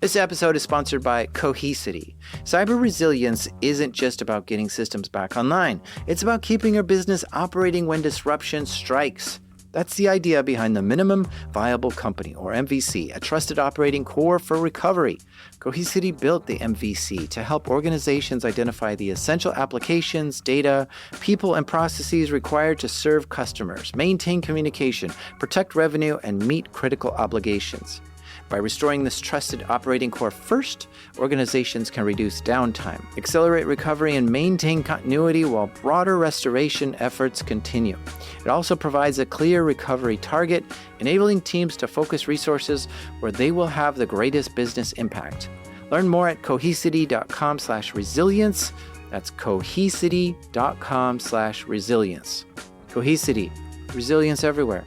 This episode is sponsored by Cohesity. Cyber resilience isn't just about getting systems back online. It's about keeping your business operating when disruption strikes. That's the idea behind the Minimum Viable Company, or MVC, a trusted operating core for recovery. Cohesity built the MVC to help organizations identify the essential applications, data, people, and processes required to serve customers, maintain communication, protect revenue, and meet critical obligations. By restoring this trusted operating core first, organizations can reduce downtime, accelerate recovery, and maintain continuity while broader restoration efforts continue. It also provides a clear recovery target, enabling teams to focus resources where they will have the greatest business impact. Learn more at cohesity.com/resilience. That's cohesity.com/resilience. Cohesity, resilience everywhere.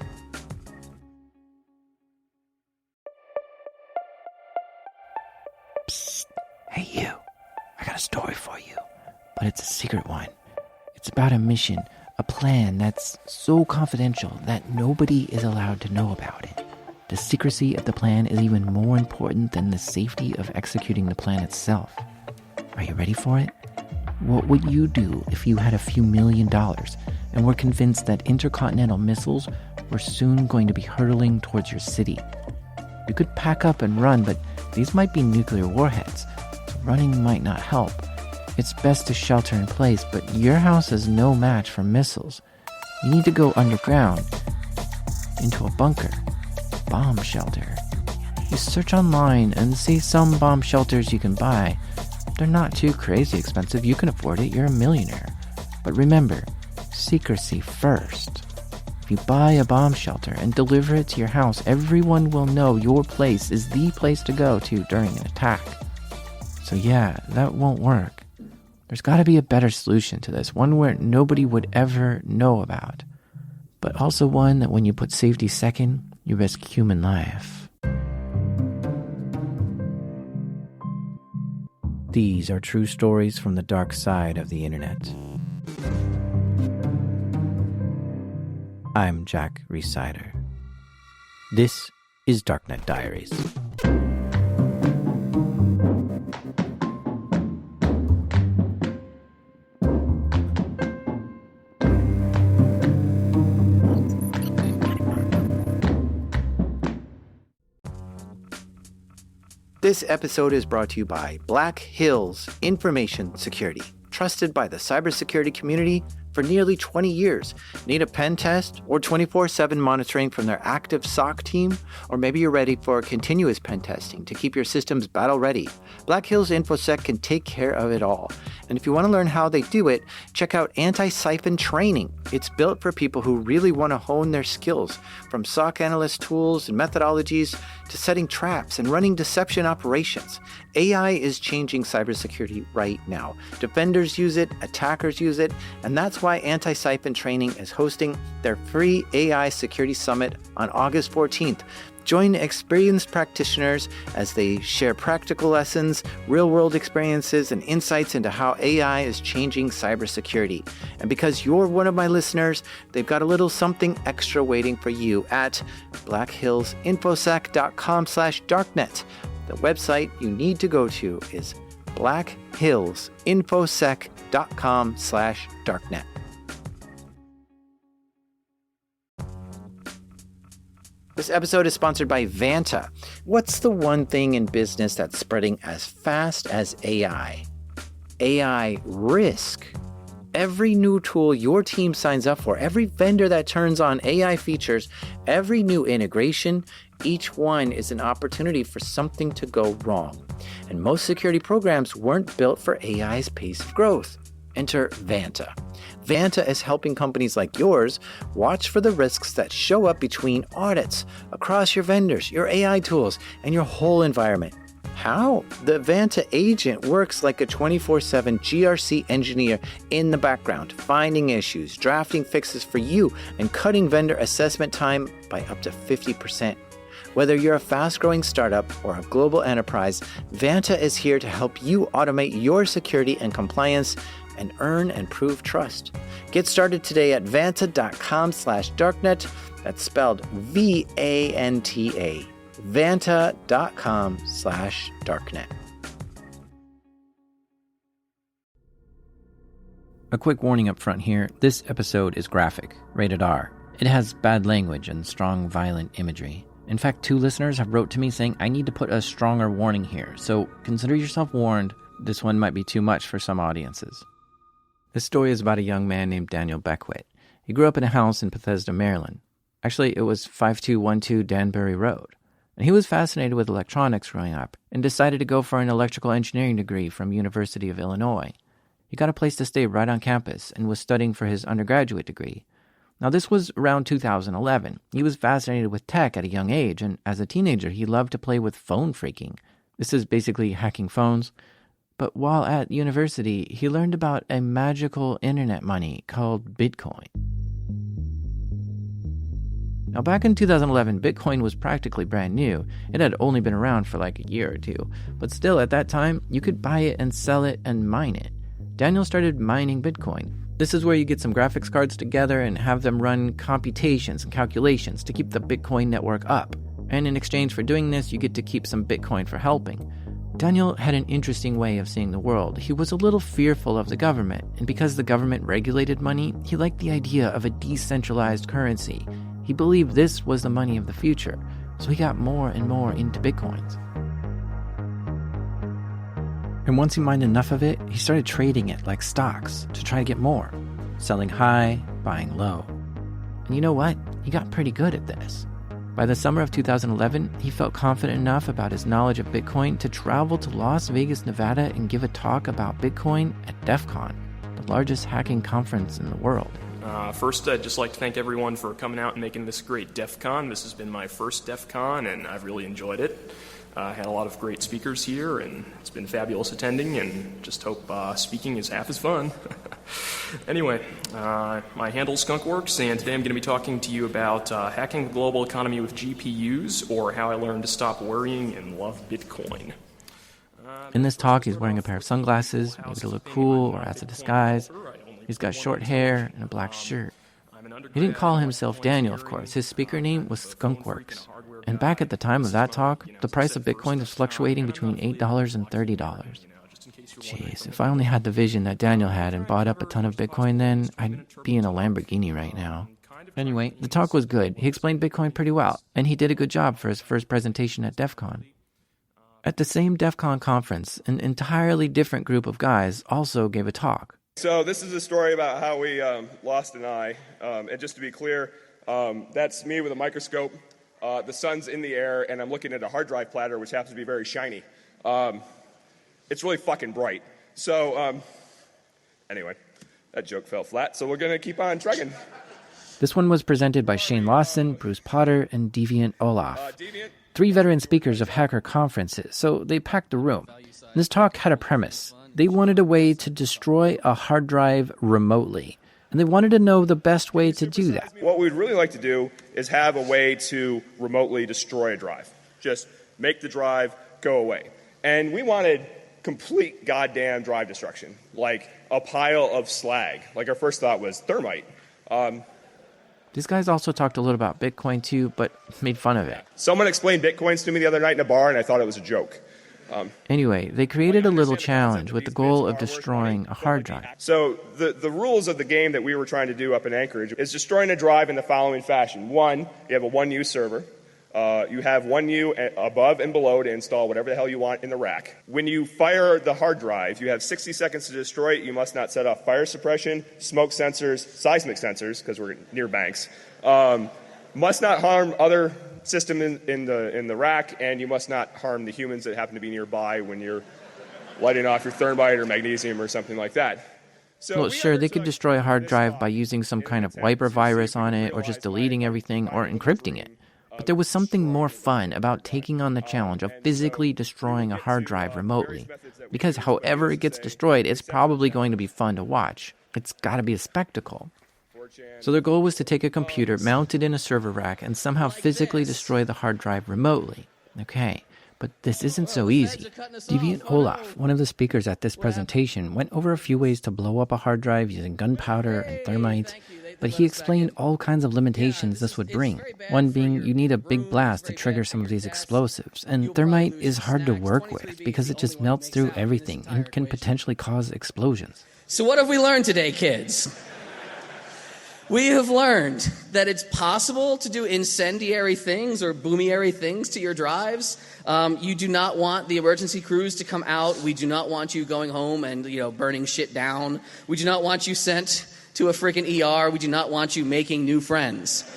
Psst. Hey you, I got a story for you, but it's a secret one. It's about a mission, a plan that's so confidential that nobody is allowed to know about it. The secrecy of the plan is even more important than the safety of executing the plan itself. Are you ready for it? What would you do if you had a few $1 million and were convinced that intercontinental missiles were soon going to be hurtling towards your city? You could pack up and run, but these might be nuclear warheads, so running might not help. It's best to shelter in place, but your house is no match for missiles. You need to go underground, into a bunker, bomb shelter. You search online and see some bomb shelters you can buy. They're not too crazy expensive. You can afford it. You're a millionaire. But remember, secrecy first. If you buy a bomb shelter and deliver it to your house, everyone will know your place is the place to go to during an attack. So yeah, that won't work. There's got to be a better solution to this, one where nobody would ever know about, but also one that when you put safety second, you risk human life. These are true stories from the dark side of the internet. I'm Jack Rhysider. This is Darknet Diaries. This episode is brought to you by Black Hills Information Security, trusted by the cybersecurity community for nearly 20 years. Need a pen test or 24/7 monitoring from their active SOC team? Or maybe you're ready for continuous pen testing to keep your systems battle ready. Black Hills InfoSec can take care of it all. And if you want to learn how they do it, check out Anti-Siphon Training. It's built for people who really want to hone their skills, from SOC analyst tools and methodologies to setting traps and running deception operations. AI is changing cybersecurity right now. Defenders use it, attackers use it, and that's why Anti-Siphon Training is hosting their free AI Security Summit on August 14th. Join experienced practitioners as they share practical lessons, real-world experiences, and insights into how AI is changing cybersecurity. And because you're one of my listeners, they've got a little something extra waiting for you at blackhillsinfosec.com/darknet. The website you need to go to is blackhillsinfosec.com/darknet. This episode is sponsored by Vanta. What's the one thing in business that's spreading as fast as AI? AI risk. Every new tool your team signs up for, every vendor that turns on AI features, every new integration, each one is an opportunity for something to go wrong. And most security programs weren't built for AI's pace of growth. Enter Vanta. Vanta is helping companies like yours watch for the risks that show up between audits, across your vendors, your AI tools, and your whole environment. How? The Vanta agent works like a 24/7 GRC engineer in the background, finding issues, drafting fixes for you, and cutting vendor assessment time by up to 50%. Whether you're a fast-growing startup or a global enterprise, Vanta is here to help you automate your security and compliance and earn and prove trust. Get started today at vanta.com/darknet. That's spelled VANTA. Vanta.com/darknet. A quick warning up front here. This episode is graphic, rated R. It has bad language and strong violent imagery. In fact, 2 listeners have wrote to me saying I need to put a stronger warning here, so consider yourself warned. This one might be too much for some audiences. This story is about a young man named Daniel Beckwith. He grew up in a house in Bethesda, Maryland. Actually, it was 5212 Danbury Road. And he was fascinated with electronics growing up and decided to go for an electrical engineering degree from University of Illinois. He got a place to stay right on campus and was studying for his undergraduate degree. Now, this was around 2011. He was fascinated with tech at a young age, and as a teenager, he loved to play with phone phreaking. This is basically hacking phones. But while at university, he learned about a magical internet money called Bitcoin. Now, back in 2011, Bitcoin was practically brand new. It had only been around for like a year or two. But still, at that time, you could buy it and sell it and mine it. Daniel started mining Bitcoin. This is where you get some graphics cards together and have them run computations and calculations to keep the Bitcoin network up. And in exchange for doing this, you get to keep some Bitcoin for helping. Daniel had an interesting way of seeing the world. He was a little fearful of the government, and because the government regulated money, he liked the idea of a decentralized currency. He believed this was the money of the future, so he got more and more into Bitcoins. And once he mined enough of it, he started trading it like stocks to try to get more, selling high, buying low. And you know what? He got pretty good at this. By the summer of 2011, he felt confident enough about his knowledge of Bitcoin to travel to Las Vegas, Nevada and give a talk about Bitcoin at Defcon, the largest hacking conference in the world. First, I'd just like to thank everyone for coming out and making this great Defcon. This has been my first Defcon, and I've really enjoyed it. I had a lot of great speakers here, and it's been fabulous attending, and just hope speaking is half as fun. Anyway, my handle's Skunkworks, and today I'm going to be talking to you about hacking the global economy with GPUs, or how I learned to stop worrying and love Bitcoin. In this talk, he's wearing a pair of sunglasses, maybe to look cool or as a disguise. He's got short hair and a black shirt. He didn't call himself Daniel, of course. His speaker name was Skunkworks. And back at the time of that talk, the price of Bitcoin was fluctuating between $8 and $30. Jeez, if I only had the vision that Daniel had and bought up a ton of Bitcoin then, I'd be in a Lamborghini right now. Anyway, the talk was good. He explained Bitcoin pretty well, and he did a good job for his first presentation at DEF CON. At the same DEF CON conference, an entirely different group of guys also gave a talk. So this is a story about how we lost an eye. And just to be clear, that's me with a microscope. The sun's in the air, and I'm looking at a hard drive platter, which happens to be very shiny. It's really fucking bright. So, anyway, that joke fell flat, so we're going to keep on trucking. This one was presented by Shane Lawson, Bruce Potter, and Deviant Olaf. 3 veteran speakers of hacker conferences, so they packed the room. This talk had a premise. They wanted a way to destroy a hard drive remotely. And they wanted to know the best way to do that. What we'd really like to do is have a way to remotely destroy a drive. Just make the drive go away. And we wanted complete goddamn drive destruction, like a pile of slag. Like our first thought was thermite. These guys also talked a little about Bitcoin too, but made fun of it. Someone explained Bitcoins to me the other night in a bar, and I thought it was a joke. Anyway, they created a little challenge with the goal of destroying a hard drive. So the rules of the game that we were trying to do up in Anchorage is destroying a drive in the following fashion. 1, you have a 1U server. You have 1U above and below to install whatever the hell you want in the rack. When you fire the hard drive, you have 60 seconds to destroy it. You must not set off fire suppression, smoke sensors, seismic sensors, because we're near banks. Must not harm other system in the rack, and you must not harm the humans that happen to be nearby when you're lighting off your thermite or magnesium or something like that. So well, sure, they could destroy a hard drive by using some kind of wiper virus on it, or just deleting everything, or encrypting it. But there was something more fun about taking on the challenge of physically destroying a hard drive remotely. Because however it gets destroyed, it's probably going to be fun to watch. It's got to be a spectacle. So their goal was to take a computer mounted in a server rack and somehow physically destroy the hard drive remotely. Okay, but this isn't so easy. Deviant Olaf, one of the speakers at this presentation, went over a few ways to blow up a hard drive using gunpowder and thermite. but he explained all kinds of limitations this would bring. One being you need a big blast to trigger some of these explosives, and thermite is hard to work with because it just melts through everything and can potentially cause explosions. So what have we learned today, kids? We have learned that it's possible to do incendiary things or boomiary things to your drives. You do not want the emergency crews to come out. We do not want you going home and, burning shit down. We do not want you sent to a freaking ER. We do not want you making new friends.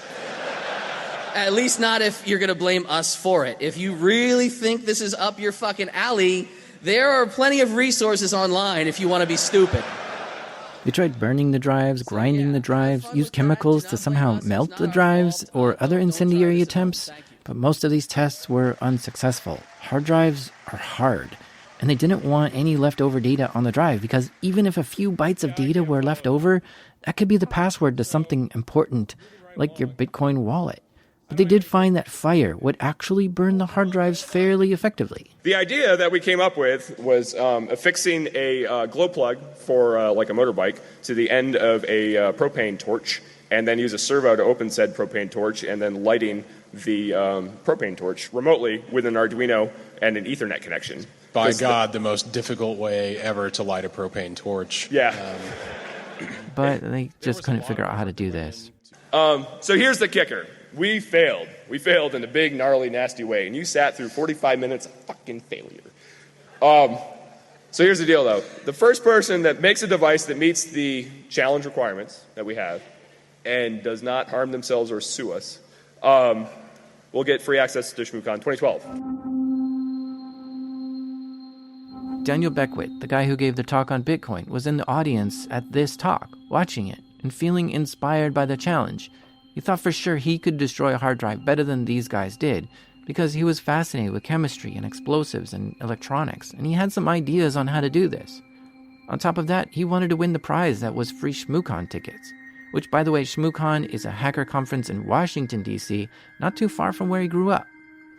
At least not if you're going to blame us for it. If you really think this is up your fucking alley, there are plenty of resources online if you want to be stupid. They tried burning the drives, grinding the drives, used chemicals to somehow melt the drives, or other incendiary attempts, but most of these tests were unsuccessful. Hard drives are hard, and they didn't want any leftover data on the drive because even if a few bytes of data were left over, that could be the password to something important, like your Bitcoin wallet. But they did find that fire would actually burn the hard drives fairly effectively. The idea that we came up with was affixing a glow plug for like a motorbike to the end of a propane torch, and then use a servo to open said propane torch, and then lighting the propane torch remotely with an Arduino and an Ethernet connection. By God, the most difficult way ever to light a propane torch. Yeah. But they just couldn't figure out how to do this. So here's the kicker. We failed. We failed in a big, gnarly, nasty way. And you sat through 45 minutes of fucking failure. So here's the deal, though. The first person that makes a device that meets the challenge requirements that we have and does not harm themselves or sue us will get free access to ShmooCon 2012. Daniel Beckwith, the guy who gave the talk on Bitcoin, was in the audience at this talk, watching it and feeling inspired by the challenge. He thought for sure he could destroy a hard drive better than these guys did because he was fascinated with chemistry and explosives and electronics, and he had some ideas on how to do this. On top of that, he wanted to win the prize that was free ShmooCon tickets, which, by the way, ShmooCon is a hacker conference in Washington, D.C., not too far from where he grew up.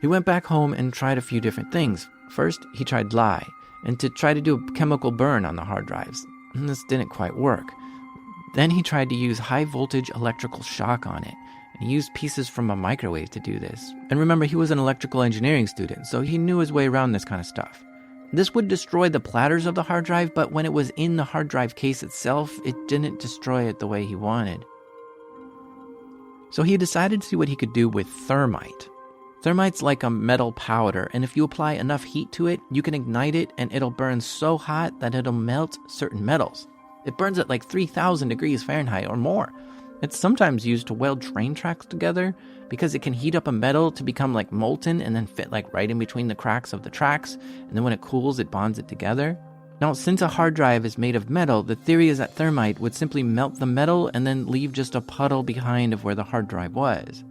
He went back home and tried a few different things. First, he tried lye, and to try to do a chemical burn on the hard drives. And this didn't quite work. Then he tried to use high-voltage electrical shock on it, and he used pieces from a microwave to do this. And remember, he was an electrical engineering student, so he knew his way around this kind of stuff. This would destroy the platters of the hard drive, but when it was in the hard drive case itself, it didn't destroy it the way he wanted. So he decided to see what he could do with thermite. Thermite's like a metal powder, and if you apply enough heat to it, you can ignite it, and it'll burn so hot that it'll melt certain metals. It burns at like 3,000 degrees Fahrenheit or more. It's sometimes used to weld train tracks together because it can heat up a metal to become like molten and then fit like right in between the cracks of the tracks, and then when it cools, it bonds it together. Now, since a hard drive is made of metal, the theory is that thermite would simply melt the metal and then leave just a puddle behind of where the hard drive was.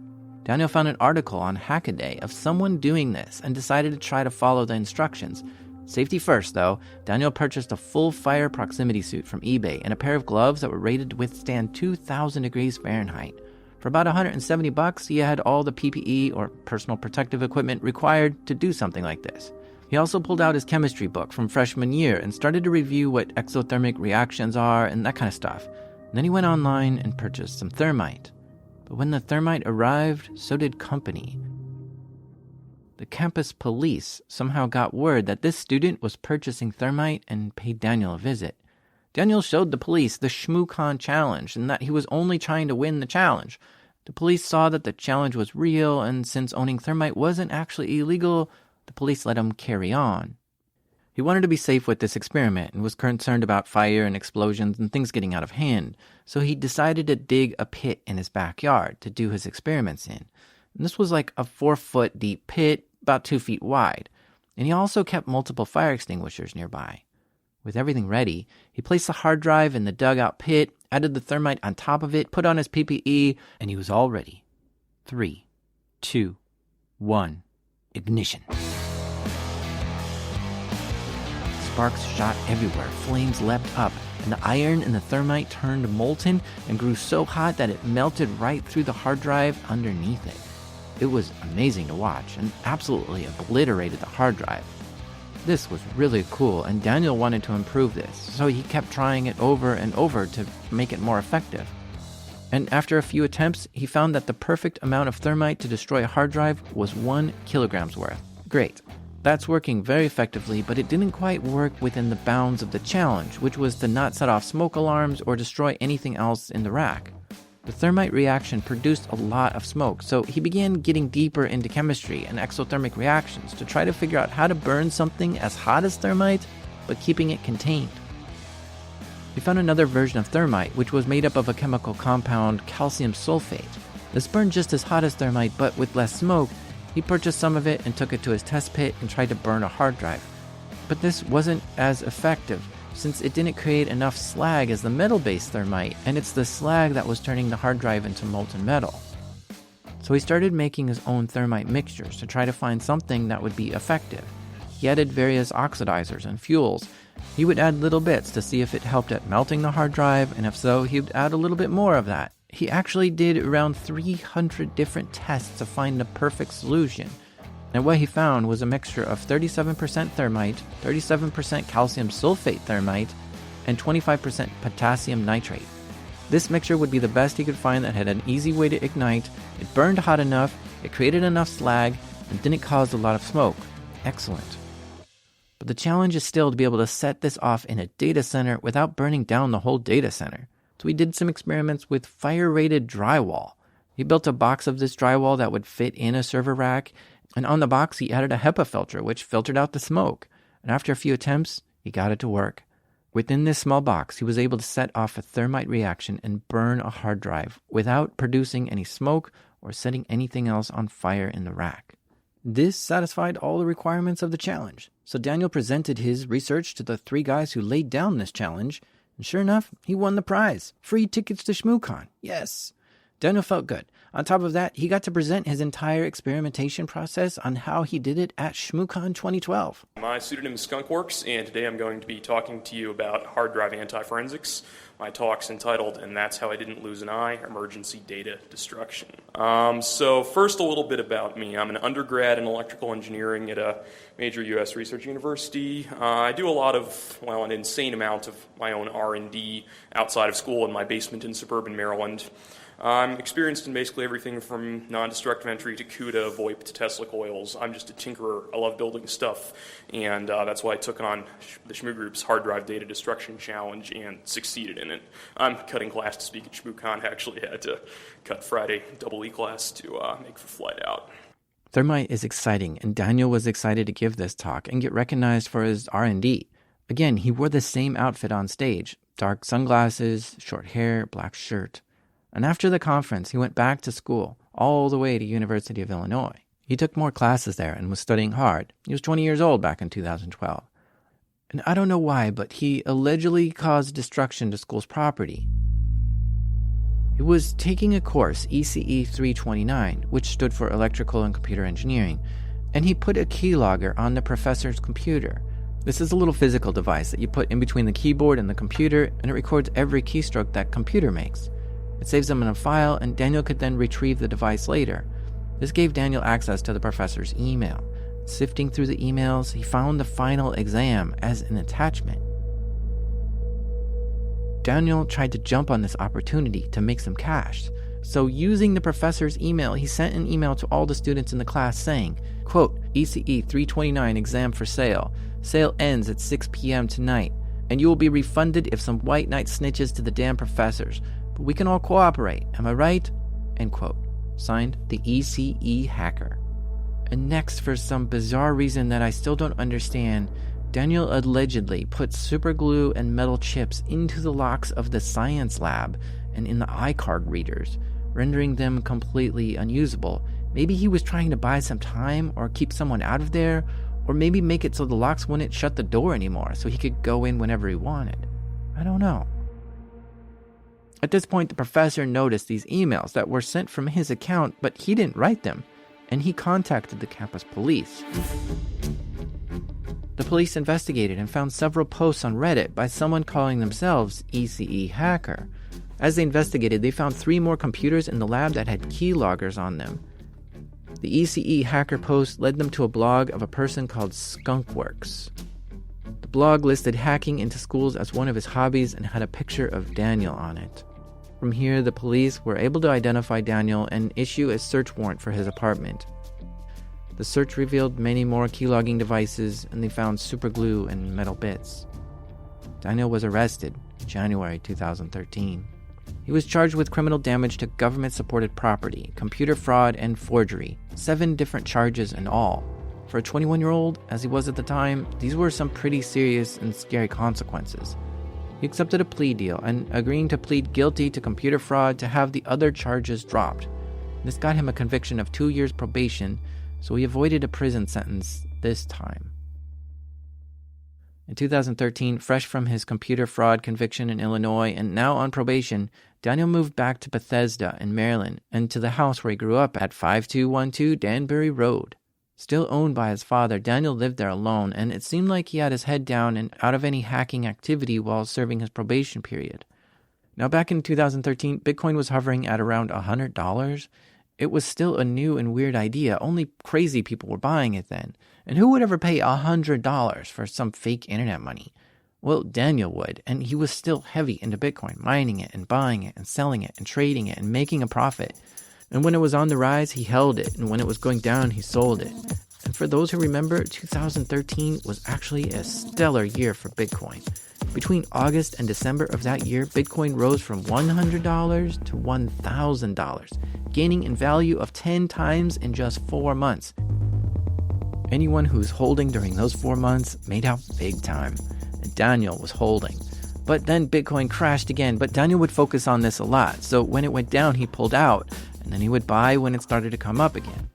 Daniel found an article on Hackaday of someone doing this and decided to try to follow the instructions. Safety first, though, Daniel purchased a full fire proximity suit from eBay and a pair of gloves that were rated to withstand 2,000 degrees Fahrenheit. For about $170, he had all the PPE, or personal protective equipment, required to do something like this. He also pulled out his chemistry book from freshman year and started to review what exothermic reactions are and that kind of stuff. And then he went online and purchased some thermite. But when the thermite arrived, so did company. The campus police somehow got word that this student was purchasing thermite and paid Daniel a visit. Daniel showed the police the ShmooCon challenge and that he was only trying to win the challenge. The police saw that the challenge was real, and since owning thermite wasn't actually illegal, the police let him carry on. He wanted to be safe with this experiment and was concerned about fire and explosions and things getting out of hand, so he decided to dig a pit in his backyard to do his experiments in. And this was like a 4-foot deep pit, about 2 feet wide, and he also kept multiple fire extinguishers nearby. With everything ready, he placed the hard drive in the dugout pit, added the thermite on top of it, put on his PPE, and he was all ready. 3, 2, 1, ignition. Sparks shot everywhere, flames leapt up, and the iron in the thermite turned molten and grew so hot that it melted right through the hard drive underneath it. It was amazing to watch and absolutely obliterated the hard drive. This was really cool, and Daniel wanted to improve this, so he kept trying it over and over to make it more effective. And after a few attempts, he found that the perfect amount of thermite to destroy a hard drive was 1 kilograms worth. Great. That's working very effectively, but it didn't quite work within the bounds of the challenge, which was to not set off smoke alarms or destroy anything else in the rack. The thermite reaction produced a lot of smoke, so he began getting deeper into chemistry and exothermic reactions to try to figure out how to burn something as hot as thermite, but keeping it contained. He found another version of thermite, which was made up of a chemical compound, calcium sulfate. This burned just as hot as thermite, but with less smoke. He purchased some of it and took it to his test pit and tried to burn a hard drive. But this wasn't as effective, since it didn't create enough slag as the metal-based thermite, and it's the slag that was turning the hard drive into molten metal. So he started making his own thermite mixtures to try to find something that would be effective. He added various oxidizers and fuels. He would add little bits to see if it helped at melting the hard drive, and if so, he would add a little bit more of that. He actually did around 300 different tests to find the perfect solution. And what he found was a mixture of 37% thermite, 37% calcium sulfate thermite, and 25% potassium nitrate. This mixture would be the best he could find that had an easy way to ignite, it burned hot enough, it created enough slag, and didn't cause a lot of smoke. Excellent. But the challenge is still to be able to set this off in a data center without burning down the whole data center. So he did some experiments with fire-rated drywall. He built a box of this drywall that would fit in a server rack, and on the box he added a HEPA filter which filtered out the smoke. And after a few attempts, he got it to work. Within this small box, he was able to set off a thermite reaction and burn a hard drive without producing any smoke or setting anything else on fire in the rack. This satisfied all the requirements of the challenge. So Daniel presented his research to the 3 guys who laid down this challenge, and sure enough, he won the prize. Free tickets to ShmooCon. Yes. Daniel felt good. On top of that, he got to present his entire experimentation process on how he did it at ShmooCon 2012. My pseudonym is Skunkworks, and today I'm going to be talking to you about hard drive anti-forensics. My talk's entitled, "And That's How I Didn't Lose an Eye, Emergency Data Destruction." So first, a little bit about me. I'm an undergrad in electrical engineering at a major U.S. research university. I do a lot of, an insane amount of my own R&D outside of school in my basement in suburban Maryland. I'm experienced in basically everything from non-destructive entry to CUDA, VoIP to Tesla coils. I'm just a tinkerer. I love building stuff, and that's why I took on the Shmoo Group's Hard Drive Data Destruction Challenge and succeeded in it. I'm cutting class to speak at ShmooCon. I actually had to cut Friday double E class to make the flight out. Thermite is exciting, and Daniel was excited to give this talk and get recognized for his R&D. Again, he wore the same outfit on stage: dark sunglasses, short hair, black shirt. And after the conference, he went back to school, all the way to University of Illinois. He took more classes there and was studying hard. He was 20 years old back in 2012. And I don't know why, but he allegedly caused destruction to school's property. He was taking a course, ECE 329, which stood for Electrical and Computer Engineering, and he put a keylogger on the professor's computer. This is a little physical device that you put in between the keyboard and the computer, and it records every keystroke that computer makes. It saves them in a file, and Daniel could then retrieve the device later. This gave Daniel access to the professor's email. Sifting through the emails, he found the final exam as an attachment. Daniel tried to jump on this opportunity to make some cash. So using the professor's email, he sent an email to all the students in the class saying, quote, "ECE 329 exam for sale. Sale ends at 6 p.m. tonight, and you will be refunded if some white knight snitches to the damn professors. But we can all cooperate. Am I right?" End quote. Signed, the ECE hacker. And next, for some bizarre reason that I still don't understand, Daniel allegedly put superglue and metal chips into the locks of the science lab and in the iCard readers, rendering them completely unusable. Maybe he was trying to buy some time or keep someone out of there, or maybe make it so the locks wouldn't shut the door anymore so he could go in whenever he wanted. I don't know. At this point, the professor noticed these emails that were sent from his account, but he didn't write them, and he contacted the campus police. The police investigated and found several posts on Reddit by someone calling themselves ECE Hacker. As they investigated, they found 3 more computers in the lab that had keyloggers on them. The ECE Hacker post led them to a blog of a person called Skunkworks. The blog listed hacking into schools as one of his hobbies and had a picture of Daniel on it. From here, the police were able to identify Daniel and issue a search warrant for his apartment. The search revealed many more keylogging devices, and they found superglue and metal bits. Daniel was arrested in January 2013. He was charged with criminal damage to government-supported property, computer fraud, and forgery, 7 different charges in all. For a 21-year-old, as he was at the time, these were some pretty serious and scary consequences. He accepted a plea deal and agreeing to plead guilty to computer fraud to have the other charges dropped. This got him a conviction of 2 years probation, so he avoided a prison sentence this time. In 2013, fresh from his computer fraud conviction in Illinois and now on probation, Daniel moved back to Bethesda in Maryland and to the house where he grew up at 5212 Danbury Road. Still owned by his father, Daniel lived there alone, and it seemed like he had his head down and out of any hacking activity while serving his probation period. Now, back in 2013, Bitcoin was hovering at around $100. It was still a new and weird idea. Only crazy people were buying it then. And who would ever pay $100 for some fake internet money? Well, Daniel would, and he was still heavy into Bitcoin, mining it and buying it and selling it and trading it and making a profit. And when it was on the rise, he held it, and when it was going down, he sold it. And for those who remember, 2013 was actually a stellar year for Bitcoin. Between August and December of that year, Bitcoin rose from $100 to $1,000, gaining in value of 10 times in just 4 months. Anyone who's holding during those 4 months made out big time, and Daniel was holding. But then Bitcoin crashed again, but Daniel would focus on this a lot, so when it went down, he pulled out, and then he would buy when it started to come up again.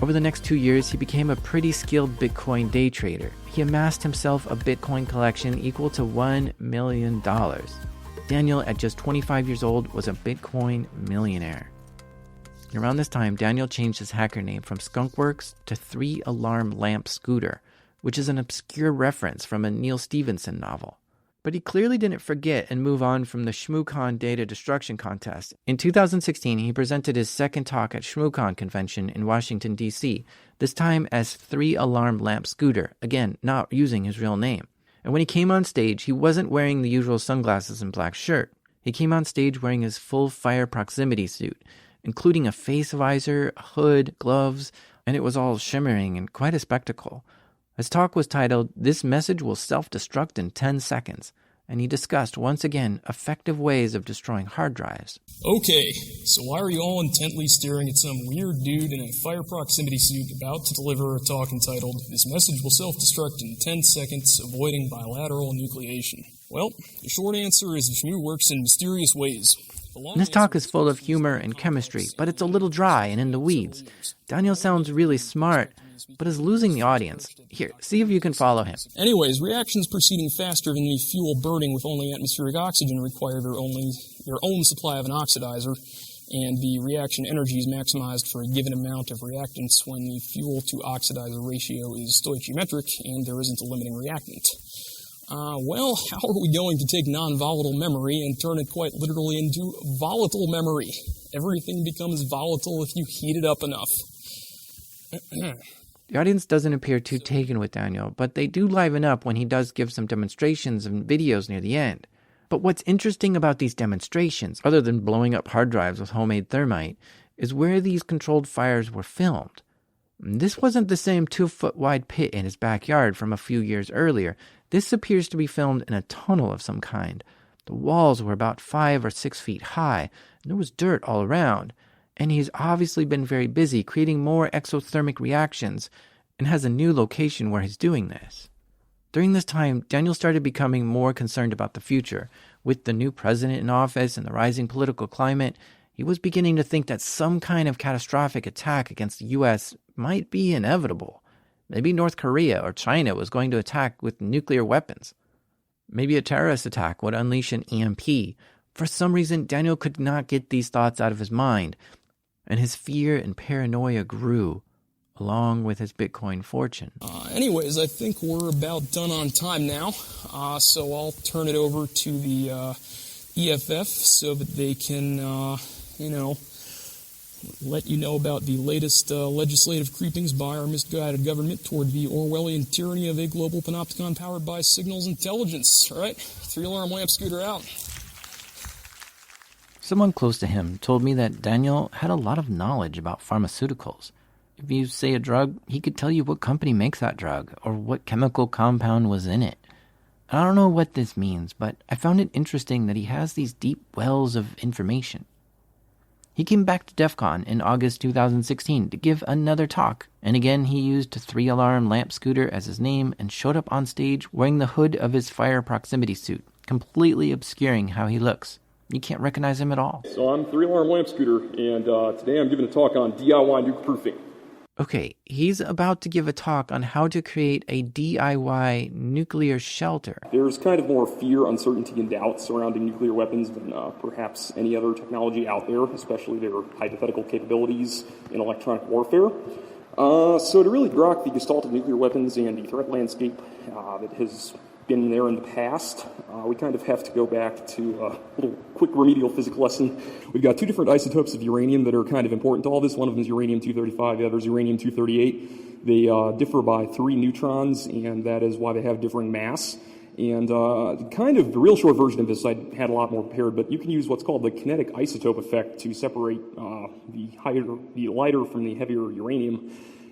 Over the next 2 years, he became a pretty skilled Bitcoin day trader. He amassed himself a Bitcoin collection equal to $1 million. Daniel, at just 25 years old, was a Bitcoin millionaire. Around this time, Daniel changed his hacker name from Skunkworks to 3 Alarm Lamp Scooter, which is an obscure reference from a Neil Stephenson novel. But he clearly didn't forget and move on from the ShmooCon data destruction contest. In 2016, he presented his second talk at ShmooCon convention in Washington, D.C., this time as 3 Alarm Lamp Scooter, again, not using his real name. And when he came on stage, he wasn't wearing the usual sunglasses and black shirt. He came on stage wearing his full fire proximity suit, including a face visor, a hood, gloves, and it was all shimmering and quite a spectacle. His talk was titled, "This Message Will Self-Destruct in 10 Seconds," and he discussed, once again, effective ways of destroying hard drives. Okay, so why are you all intently staring at some weird dude in a fire proximity suit about to deliver a talk entitled, "This Message Will Self-Destruct in 10 Seconds, Avoiding Bilateral Nucleation"? Well, the short answer is Shmoo works in mysterious ways. This talk is full of humor and chemistry, but it's a little dry and in the weeds. Daniel sounds really smart, but is losing the audience. Here, see if you can follow him. Anyways, reactions proceeding faster than the fuel burning with only atmospheric oxygen require their own supply of an oxidizer, and the reaction energy is maximized for a given amount of reactants when the fuel-to-oxidizer ratio is stoichiometric and there isn't a limiting reactant. Well, how are we going to take non-volatile memory and turn it quite literally into volatile memory? Everything becomes volatile if you heat it up enough. The audience doesn't appear too taken with Daniel, but they do liven up when he does give some demonstrations and videos near the end. But what's interesting about these demonstrations, other than blowing up hard drives with homemade thermite, is where these controlled fires were filmed. This wasn't the same 2-foot-wide pit in his backyard from a few years earlier. This appears to be filmed in a tunnel of some kind. The walls were about 5 or 6 feet high, and there was dirt all around. And he's obviously been very busy creating more exothermic reactions and has a new location where he's doing this. During this time, Daniel started becoming more concerned about the future. With the new president in office and the rising political climate, he was beginning to think that some kind of catastrophic attack against the U.S. might be inevitable. Maybe North Korea or China was going to attack with nuclear weapons. Maybe a terrorist attack would unleash an EMP. For some reason, Daniel could not get these thoughts out of his mind, and his fear and paranoia grew, along with his Bitcoin fortune. Anyways, I think we're about done on time now, so I'll turn it over to the EFF so that they can, let you know about the latest legislative creepings by our misguided government toward the Orwellian tyranny of a global panopticon powered by signals intelligence. All right, 3 Alarm Lamp Scooter out. Someone close to him told me that Daniel had a lot of knowledge about pharmaceuticals. If you say a drug, he could tell you what company makes that drug or what chemical compound was in it. I don't know what this means, but I found it interesting that he has these deep wells of information. He came back to Defcon in August 2016 to give another talk, and again he used a 3-alarm lamp scooter as his name and showed up on stage wearing the hood of his fire proximity suit, completely obscuring how he looks. You can't recognize him at all. So I'm 3-alarm lamp scooter, and today I'm giving a talk on DIY nuke proofing. Okay, he's about to give a talk on how to create a DIY nuclear shelter. There's kind of more fear, uncertainty, and doubt surrounding nuclear weapons than perhaps any other technology out there, especially their hypothetical capabilities in electronic warfare. So to really grok the gestalt of nuclear weapons and the threat landscape that has been there in the past, we kind of have to go back to a little quick remedial physics lesson. We've got 2 different isotopes of uranium that are kind of important to all this. One of them is uranium-235, the other is uranium-238. They differ by 3 neutrons, and that is why they have differing mass. And kind of the real short version of this, I had a lot more prepared, but you can use what's called the kinetic isotope effect to separate the lighter from the heavier uranium.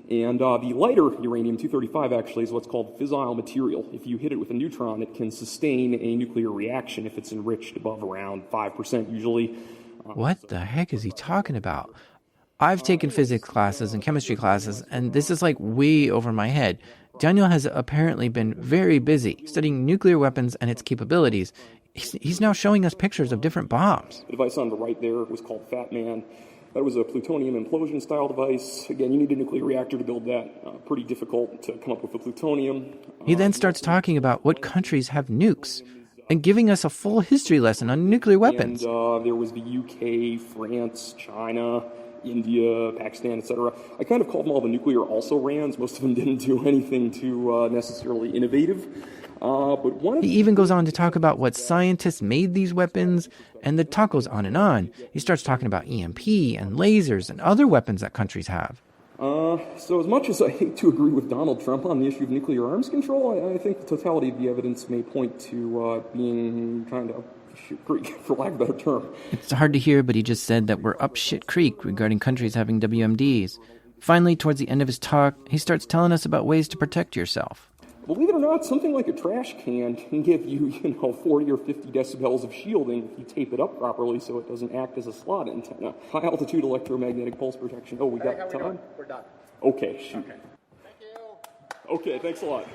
And the lighter uranium-235 actually is what's called fissile material. If you hit it with a neutron, it can sustain a nuclear reaction if it's enriched above around 5% usually. What the heck is he talking about? I've taken physics classes and chemistry classes, and this is like way over my head. Daniel has apparently been very busy studying nuclear weapons and its capabilities. He's now showing us pictures of different bombs. The device on the right there was called Fat Man. That was a plutonium implosion-style device. Again, you need a nuclear reactor to build that. Pretty difficult to come up with the plutonium. He then starts talking about what countries have nukes and giving us a full history lesson on nuclear weapons. And there was the UK, France, China, India, Pakistan, etc. I kind of called them all the nuclear also-rans. Most of them didn't do anything too necessarily innovative. He even goes on to talk about what scientists made these weapons, and the talk goes on and on. He starts talking about EMP and lasers and other weapons that countries have. So as much as I hate to agree with Donald Trump on the issue of nuclear arms control, I think the totality of the evidence may point to being kind of shit creek, for lack of a better term. It's hard to hear, but he just said that we're up shit creek regarding countries having WMDs. Finally, towards the end of his talk, he starts telling us about ways to protect yourself. Believe it or not, something like a trash can can give you, 40 or 50 decibels of shielding if you tape it up properly so it doesn't act as a slot antenna. High-altitude electromagnetic pulse protection. Oh, we got time? We're done. Okay, shoot. Okay. Thank you. Okay, thanks a lot.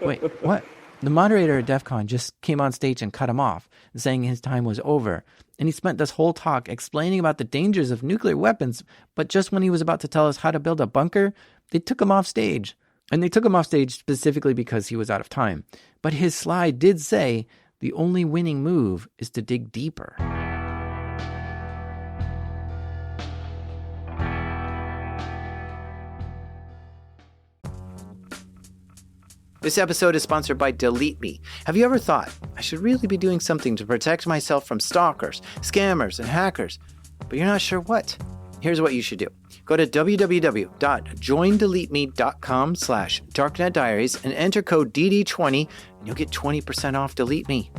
Wait, what? The moderator at DEF CON just came on stage and cut him off, saying his time was over. And he spent this whole talk explaining about the dangers of nuclear weapons, but just when he was about to tell us how to build a bunker, they took him off stage. And they took him off stage specifically because he was out of time. But his slide did say the only winning move is to dig deeper. This episode is sponsored by Delete Me. Have you ever thought, I should really be doing something to protect myself from stalkers, scammers, and hackers, but you're not sure what? Here's what you should do. Go to www.joindeleteme.com/darknetdiaries and enter code DD20 and you'll get 20% off Delete Me.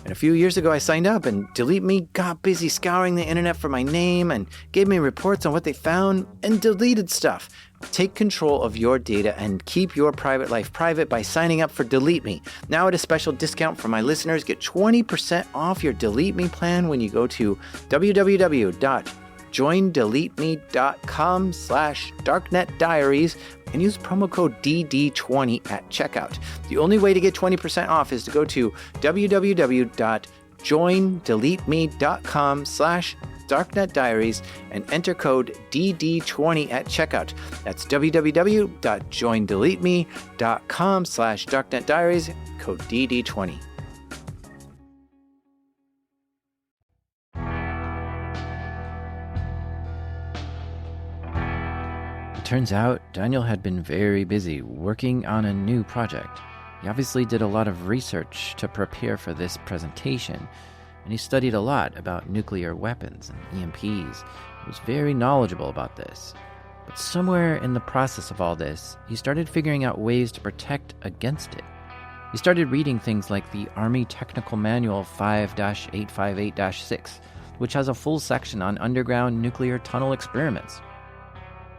And a few years ago I signed up and Delete Me got busy scouring the internet for my name and gave me reports on what they found and deleted stuff. Take control of your data and keep your private life private by signing up for Delete Me. Now at a special discount for my listeners, get 20% off your Delete Me plan when you go to www.joindeleteme.com/darknetdiaries and use promo code DD20 at checkout. The only way to get 20% off is to go to www.joindeleteme.com/darknetdiaries and enter code DD20 at checkout. That's www.joindeleteme.com/darknetdiaries, code DD20. Turns out, Daniel had been very busy working on a new project. He obviously did a lot of research to prepare for this presentation, and he studied a lot about nuclear weapons and EMPs. He was very knowledgeable about this. But somewhere in the process of all this, he started figuring out ways to protect against it. He started reading things like the Army Technical Manual 5-858-6, which has a full section on underground nuclear tunnel experiments.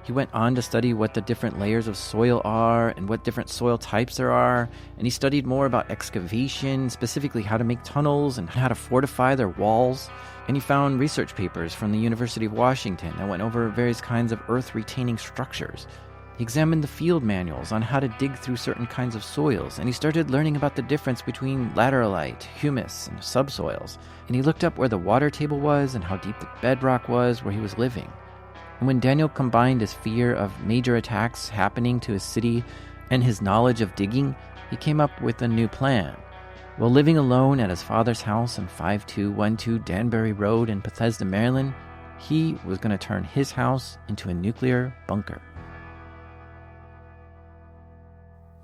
He went on to study what the different layers of soil are and what different soil types there are, and he studied more about excavation, specifically how to make tunnels and how to fortify their walls. And he found research papers from the University of Washington that went over various kinds of earth-retaining structures. He examined the field manuals on how to dig through certain kinds of soils, and he started learning about the difference between laterite, humus, and subsoils. And he looked up where the water table was and how deep the bedrock was where he was living. And when Daniel combined his fear of major attacks happening to his city and his knowledge of digging, he came up with a new plan. While living alone at his father's house on 5212 Danbury Road in Bethesda, Maryland, he was going to turn his house into a nuclear bunker.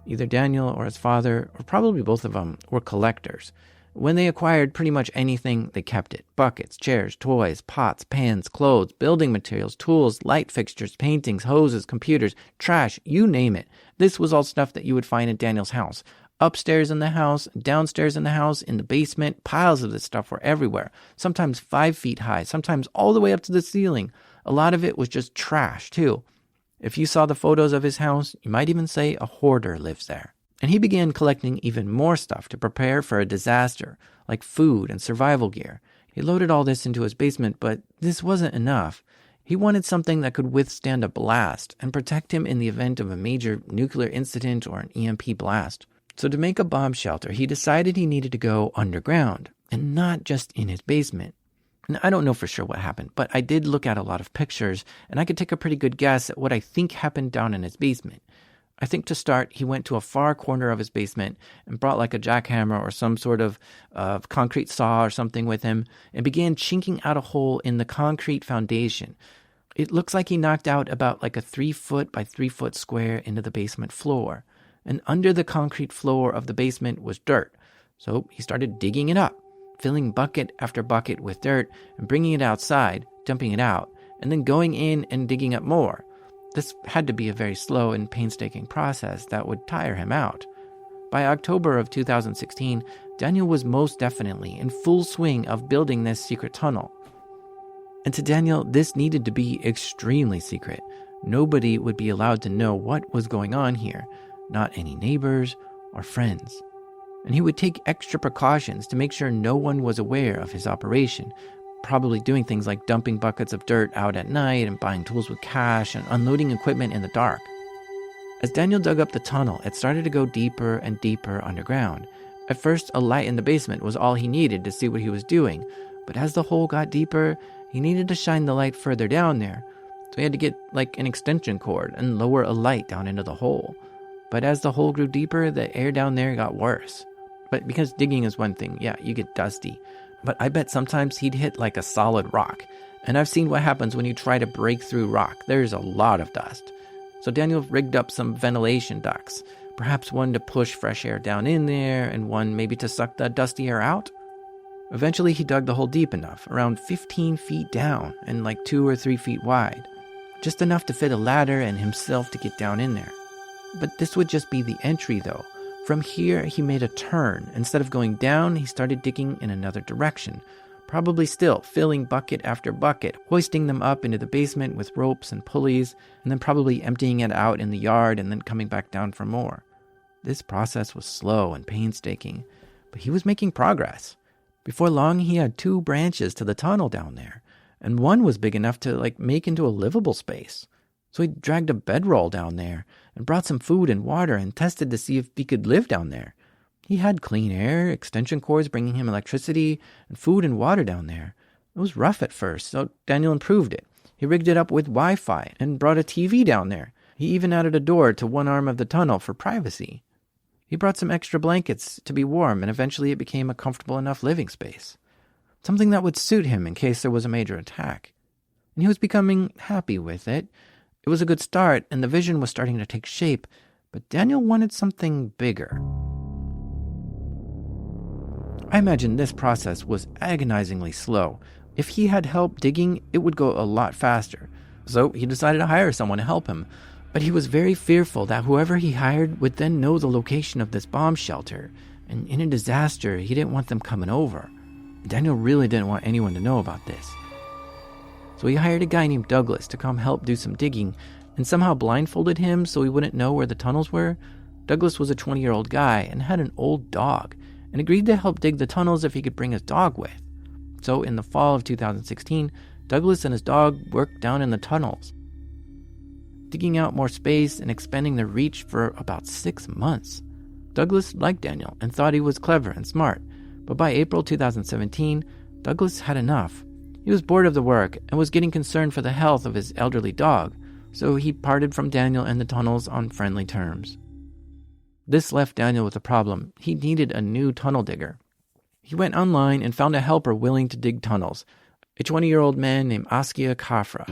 Either Daniel or his father, or probably both of them, were collectors. When they acquired pretty much anything, they kept it. Buckets, chairs, toys, pots, pans, clothes, building materials, tools, light fixtures, paintings, hoses, computers, trash, you name it. This was all stuff that you would find in Daniel's house. Upstairs in the house, downstairs in the house, in the basement, piles of this stuff were everywhere. Sometimes 5 feet high, sometimes all the way up to the ceiling. A lot of it was just trash, too. If you saw the photos of his house, you might even say a hoarder lives there. And he began collecting even more stuff to prepare for a disaster, like food and survival gear. He loaded all this into his basement, but this wasn't enough. He wanted something that could withstand a blast and protect him in the event of a major nuclear incident or an EMP blast. So to make a bomb shelter, he decided he needed to go underground, and not just in his basement. And I don't know for sure what happened, but I did look at a lot of pictures, and I could take a pretty good guess at what I think happened down in his basement. I think to start, he went to a far corner of his basement and brought like a jackhammer or some sort of concrete saw or something with him and began chinking out a hole in the concrete foundation. It looks like he knocked out about like a 3 foot by 3 foot square into the basement floor. And under the concrete floor of the basement was dirt. So he started digging it up, filling bucket after bucket with dirt and bringing it outside, dumping it out, and then going in and digging up more. This had to be a very slow and painstaking process that would tire him out. By October of 2016, Daniel was most definitely in full swing of building this secret tunnel. And to Daniel, this needed to be extremely secret. Nobody would be allowed to know what was going on here, not any neighbors or friends. And he would take extra precautions to make sure no one was aware of his operation, probably doing things like dumping buckets of dirt out at night and buying tools with cash and unloading equipment in the dark. As Daniel dug up the tunnel, it started to go deeper and deeper underground. At first, a light in the basement was all he needed to see what he was doing, but as the hole got deeper, he needed to shine the light further down there. So he had to get like an extension cord and lower a light down into the hole. But as the hole grew deeper, the air down there got worse. But because digging is one thing, yeah, you get dusty. But I bet sometimes he'd hit like a solid rock. And I've seen what happens when you try to break through rock. There's a lot of dust. So Daniel rigged up some ventilation ducts. Perhaps one to push fresh air down in there, and one maybe to suck the dusty air out. Eventually he dug the hole deep enough, around 15 feet down and like 2 or 3 feet wide. Just enough to fit a ladder and himself to get down in there. But this would just be the entry though. From here, he made a turn. Instead of going down, he started digging in another direction. Probably still filling bucket after bucket, hoisting them up into the basement with ropes and pulleys, and then probably emptying it out in the yard and then coming back down for more. This process was slow and painstaking, but he was making progress. Before long, he had 2 branches to the tunnel down there, and one was big enough to make into a livable space. So he dragged a bedroll down there and brought some food and water and tested to see if he could live down there. He had clean air, extension cords bringing him electricity, and food and water down there. It was rough at first, so Daniel improved it. He rigged it up with Wi-Fi and brought a TV down there. He even added a door to one arm of the tunnel for privacy. He brought some extra blankets to be warm, and eventually it became a comfortable enough living space. Something that would suit him in case there was a major attack. And he was becoming happy with it. It was a good start, and the vision was starting to take shape, but Daniel wanted something bigger. I imagine this process was agonizingly slow. If he had help digging, it would go a lot faster. So he decided to hire someone to help him. But he was very fearful that whoever he hired would then know the location of this bomb shelter, and in a disaster, he didn't want them coming over. Daniel really didn't want anyone to know about this. So he hired a guy named Douglas to come help do some digging and somehow blindfolded him so he wouldn't know where the tunnels were. Douglas was a 20-year-old guy and had an old dog and agreed to help dig the tunnels if he could bring his dog with. So in the fall of 2016, Douglas and his dog worked down in the tunnels, digging out more space and expanding their reach for about 6 months. Douglas liked Daniel and thought he was clever and smart, but by April 2017, Douglas had enough. He was bored of the work and was getting concerned for the health of his elderly dog, so he parted from Daniel and the tunnels on friendly terms. This left Daniel with a problem. He needed a new tunnel digger. He went online and found a helper willing to dig tunnels, a 20-year-old man named Askia Kafra.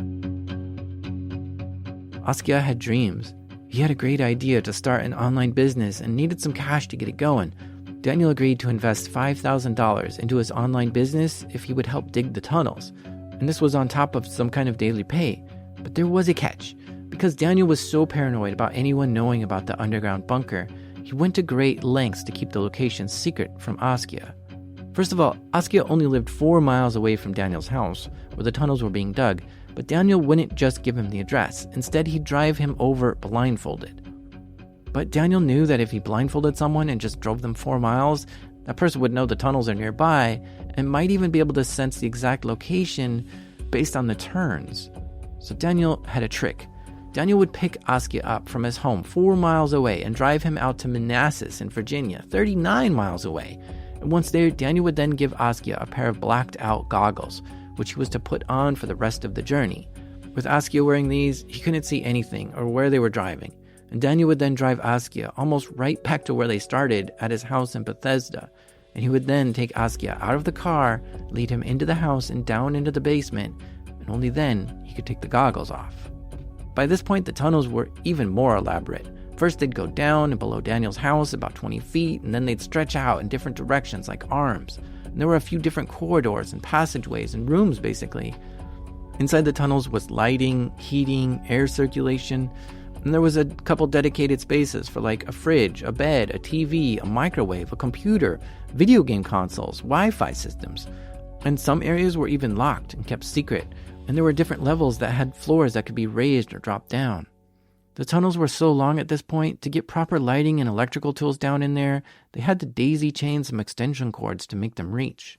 Askia had dreams. He had a great idea to start an online business and needed some cash to get it going. Daniel agreed to invest $5,000 into his online business if he would help dig the tunnels, and this was on top of some kind of daily pay. But there was a catch. Because Daniel was so paranoid about anyone knowing about the underground bunker, he went to great lengths to keep the location secret from Askia. First of all, Askia only lived 4 miles away from Daniel's house, where the tunnels were being dug, but Daniel wouldn't just give him the address. Instead, he'd drive him over blindfolded. But Daniel knew that if he blindfolded someone and just drove them 4 miles, that person would know the tunnels are nearby and might even be able to sense the exact location based on the turns. So Daniel had a trick. Daniel would pick Askia up from his home 4 miles away and drive him out to Manassas in Virginia, 39 miles away. And once there, Daniel would then give Askia a pair of blacked-out goggles, which he was to put on for the rest of the journey. With Askia wearing these, he couldn't see anything or where they were driving. And Daniel would then drive Askia almost right back to where they started at his house in Bethesda. And he would then take Askia out of the car, lead him into the house and down into the basement, and only then he could take the goggles off. By this point, the tunnels were even more elaborate. First, they'd go down and below Daniel's house about 20 feet, and then they'd stretch out in different directions like arms. And there were a few different corridors and passageways and rooms, basically. Inside the tunnels was lighting, heating, air circulation, and there was a couple dedicated spaces for like a fridge, a bed, a TV, a microwave, a computer, video game consoles, Wi-Fi systems. And some areas were even locked and kept secret, and there were different levels that had floors that could be raised or dropped down. The tunnels were so long at this point, to get proper lighting and electrical tools down in there, they had to daisy chain some extension cords to make them reach.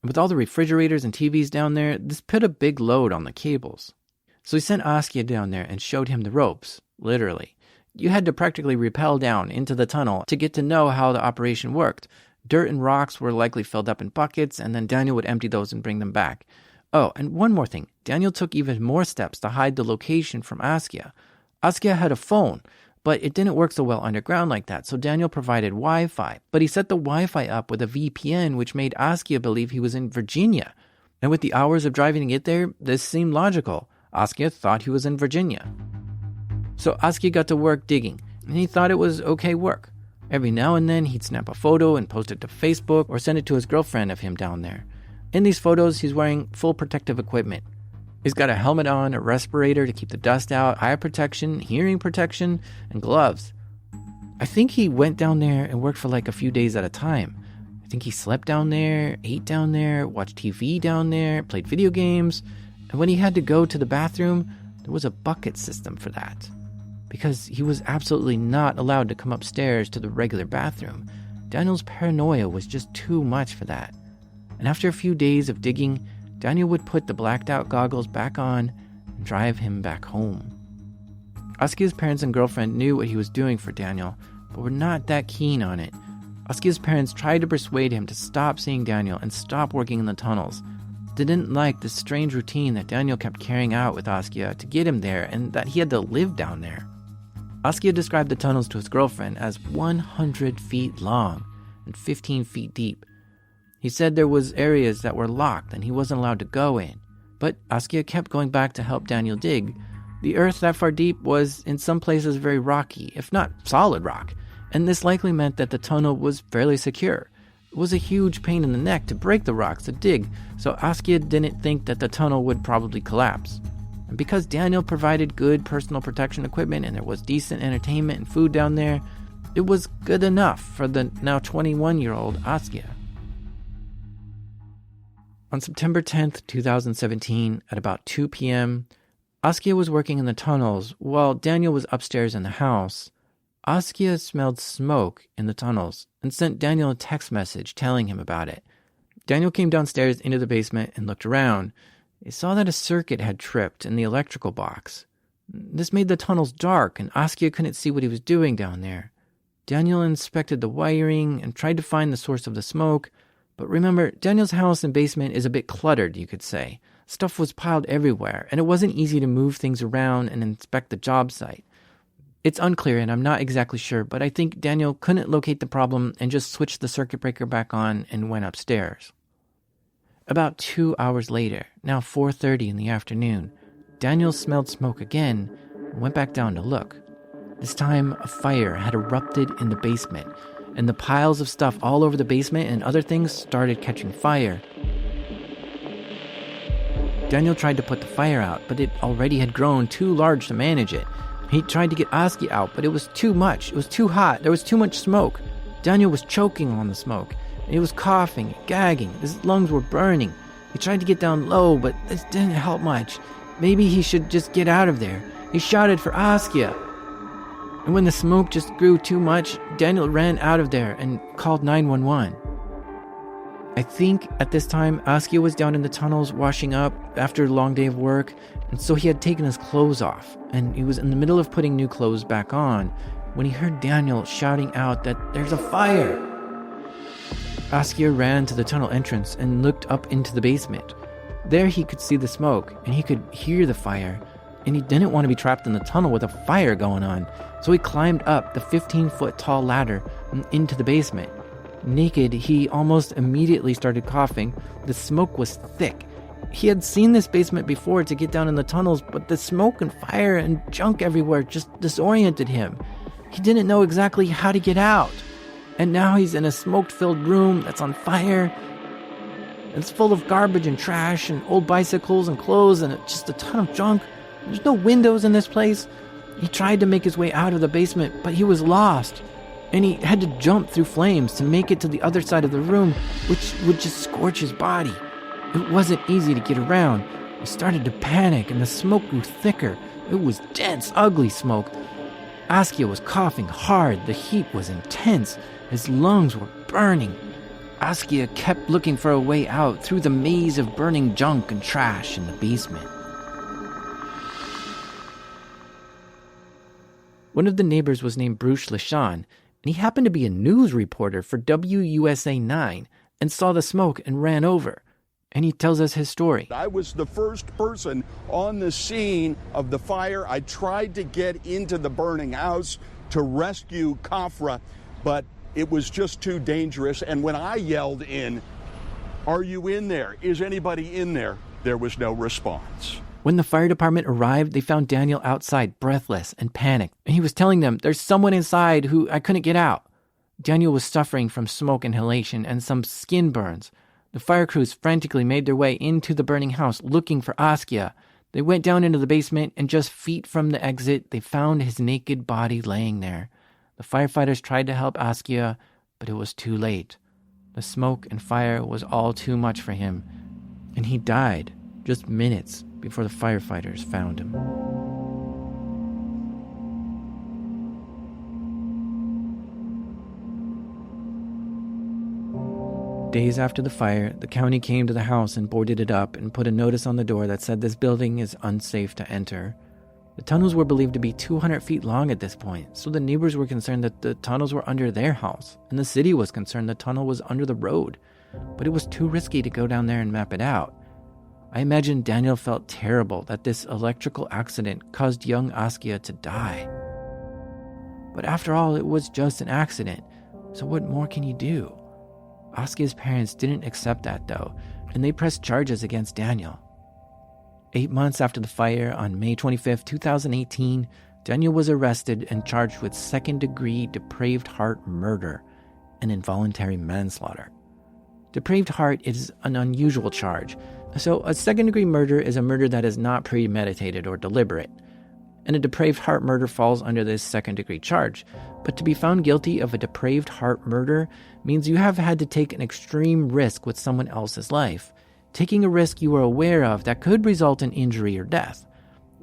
With all the refrigerators and TVs down there, this put a big load on the cables. So he sent Askia down there and showed him the ropes, literally. You had to practically rappel down into the tunnel to get to know how the operation worked. Dirt and rocks were likely filled up in buckets, and then Daniel would empty those and bring them back. Oh, and one more thing. Daniel took even more steps to hide the location from Askia. Askia had a phone, but it didn't work so well underground like that, so Daniel provided Wi-Fi. But he set the Wi-Fi up with a VPN, which made Askia believe he was in Virginia. And with the hours of driving to get there, this seemed logical. Askia thought he was in Virginia. So Askia got to work digging, and he thought it was okay work. Every now and then, he'd snap a photo and post it to Facebook or send it to his girlfriend of him down there. In these photos, he's wearing full protective equipment. He's got a helmet on, a respirator to keep the dust out, eye protection, hearing protection, and gloves. I think he went down there and worked for like a few days at a time. I think he slept down there, ate down there, watched TV down there, played video games, and when he had to go to the bathroom, there was a bucket system for that. Because he was absolutely not allowed to come upstairs to the regular bathroom. Daniel's paranoia was just too much for that. And after a few days of digging, Daniel would put the blacked-out goggles back on and drive him back home. Askia's parents and girlfriend knew what he was doing for Daniel, but were not that keen on it. Askia's parents tried to persuade him to stop seeing Daniel and stop working in the tunnels. They didn't like the strange routine that Daniel kept carrying out with Askia to get him there and that he had to live down there. Askia described the tunnels to his girlfriend as 100 feet long and 15 feet deep. He said there was areas that were locked and he wasn't allowed to go in. But Askia kept going back to help Daniel dig. The earth that far deep was in some places very rocky, if not solid rock, and this likely meant that the tunnel was fairly secure. It was a huge pain in the neck to break the rocks to dig, so Askia didn't think that the tunnel would probably collapse. And because Daniel provided good personal protection equipment and there was decent entertainment and food down there, it was good enough for the now 21-year-old Askia. On September 10th, 2017, at about 2 p.m., Askia was working in the tunnels while Daniel was upstairs in the house. Askia smelled smoke in the tunnels and sent Daniel a text message telling him about it. Daniel came downstairs into the basement and looked around. He saw that a circuit had tripped in the electrical box. This made the tunnels dark, and Askia couldn't see what he was doing down there. Daniel inspected the wiring and tried to find the source of the smoke, but remember, Daniel's house and basement is a bit cluttered, you could say. Stuff was piled everywhere, and it wasn't easy to move things around and inspect the job site. It's unclear, and I'm not exactly sure, but I think Daniel couldn't locate the problem and just switched the circuit breaker back on and went upstairs. About 2 hours later, now 4:30 in the afternoon, Daniel smelled smoke again and went back down to look. This time, a fire had erupted in the basement, and the piles of stuff all over the basement and other things started catching fire. Daniel tried to put the fire out, but it already had grown too large to manage it. He tried to get Askia out, but it was too much. It was too hot. There was too much smoke. Daniel was choking on the smoke. He was coughing, gagging. His lungs were burning. He tried to get down low, but this didn't help much. Maybe he should just get out of there. He shouted for Askia. And when the smoke just grew too much, Daniel ran out of there and called 911. I think at this time, Askia was down in the tunnels washing up after a long day of work, and so he had taken his clothes off, and he was in the middle of putting new clothes back on when he heard Daniel shouting out that there's a fire. Askia ran to the tunnel entrance and looked up into the basement. There he could see the smoke, and he could hear the fire, and he didn't want to be trapped in the tunnel with a fire going on, so he climbed up the 15-foot tall ladder and into the basement. Naked, he almost immediately started coughing. The smoke was thick. He had seen this basement before to get down in the tunnels, but the smoke and fire and junk everywhere just disoriented him. He didn't know exactly how to get out. And now he's in a smoke-filled room that's on fire. It's full of garbage and trash and old bicycles and clothes and just a ton of junk. There's no windows in this place. He tried to make his way out of the basement, but he was lost. And he had to jump through flames to make it to the other side of the room, which would just scorch his body. It wasn't easy to get around. He started to panic, and the smoke grew thicker. It was dense, ugly smoke. Askia was coughing hard. The heat was intense. His lungs were burning. Askia kept looking for a way out through the maze of burning junk and trash in the basement. One of the neighbors was named Bruce LeSean, and he happened to be a news reporter for WUSA 9 and saw the smoke and ran over. And he tells us his story. I was the first person on the scene of the fire. I tried to get into the burning house to rescue Kafra, but it was just too dangerous. And when I yelled in, "Are you in there? Is anybody in there?" there was no response. When the fire department arrived, they found Daniel outside, breathless and panicked. And he was telling them, there's someone inside who I couldn't get out. Daniel was suffering from smoke inhalation and some skin burns. The fire crews frantically made their way into the burning house looking for Askia. They went down into the basement, and just feet from the exit, they found his naked body laying there. The firefighters tried to help Askia, but it was too late. The smoke and fire was all too much for him, and he died just minutes before the firefighters found him. Days after the fire, the county came to the house and boarded it up and put a notice on the door that said this building is unsafe to enter. The tunnels were believed to be 200 feet long at this point, so the neighbors were concerned that the tunnels were under their house, and the city was concerned the tunnel was under the road. But it was too risky to go down there and map it out. I imagine Daniel felt terrible that this electrical accident caused young Askia to die. But after all, it was just an accident, so what more can you do? Askia's parents didn't accept that, though, and they pressed charges against Daniel. 8 months after the fire, on May 25, 2018, Daniel was arrested and charged with second-degree depraved heart murder and involuntary manslaughter. Depraved heart is an unusual charge. So a second-degree murder is a murder that is not premeditated or deliberate. And a depraved heart murder falls under this second-degree charge. But to be found guilty of a depraved heart murder means you have had to take an extreme risk with someone else's life. taking a risk you are aware of that could result in injury or death.